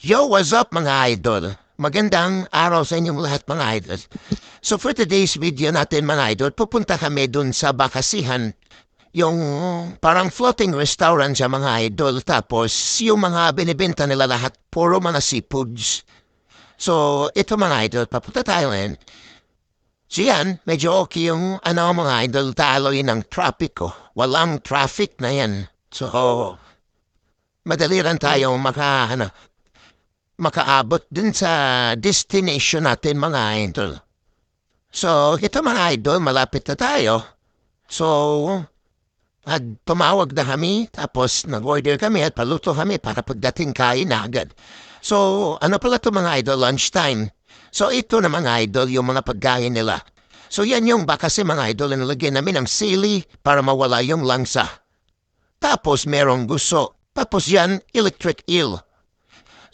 Yo, what's up mga idol? Magandang araw sa inyong lahat mga idol. So for today's video natin mga idol, pupunta kami dun sa Bakasihan. Yung parang floating restaurant siya mga idol. Tapos yung mga binibenta nila lahat, puro mga seafoods. So ito mga idol, papunta tayo ngayon. So yan, medyo okay yung mga idol, taloy ng trapiko. Walang traffic na yan. So madali rin tayo makaabot din sa destination natin mga idol. So, ito mga idol, malapit na tayo. So, tumawag na kami, tapos nag-order kami at paluto kami para pagdating kain na agad. So, ano pala ito mga idol, lunchtime. So, ito na mga idol, yung mga pagkain nila. So, yan yung bakasi mga idol, nilagyan namin ng sili para mawala yung langsa. Tapos, merong gusto. Tapos yan, electric eel.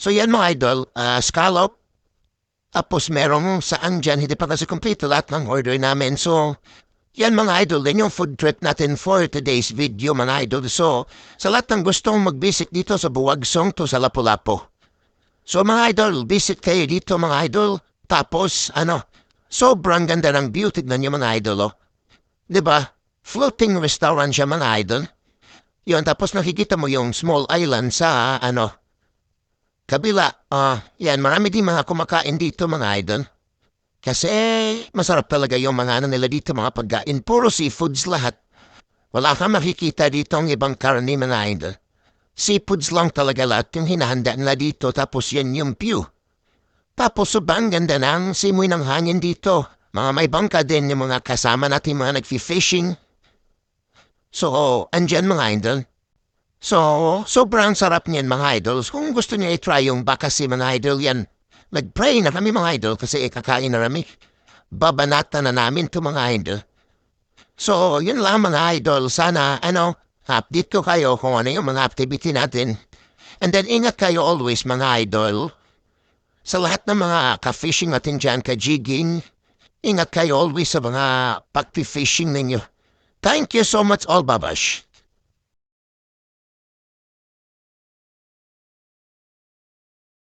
So yan mga idol, scallop. Tapos merong saan dyan, hindi pa kasi kompleto lahat ng order namin. So, yan mga idol, din yung food trip natin for today's video mga idol. So, sa lahat ng gustong mag-visit dito sa Buwagsong to sa Lapu-Lapu. So mga idol, visit kayo dito mga idol. Tapos, sobrang ganda ng view, tignan nyo mga idol, oh. Diba? Floating restaurant siya mga idol. Yun, tapos nakikita mo yung small island sa, kabila. Yan, marami din mga kumakain dito mga idol. Kasi masarap talaga yung mga nila dito mga pagkain. Puro seafoods lahat. Wala kang makikita dito ang ibang karne mga idol. Seafoods lang talaga lahat yung hinahanda nila dito tapos yan yung view. Tapos sobrang ganda ng simoy ng hangin dito. Mga may bangka din yung mga kasama natin mga nagfi-fishing. So, andyan mga idol. So, sobrang sarap niyan mga idols. Kung gusto niya i-try yung bakasi mga idol yan, nag-pray na kami mga idol kasi kakain na kami. Babanata na namin to mga idol. So, yun lang mga idol. Sana, update ko kayo kung ano yung mga activity natin. And then, ingat kayo always mga idol. Sa lahat ng mga ka-fishing natin dyan, ka-jigging, ingat kayo always sa mga pag-fishing ninyo. Thank you so much all, babash.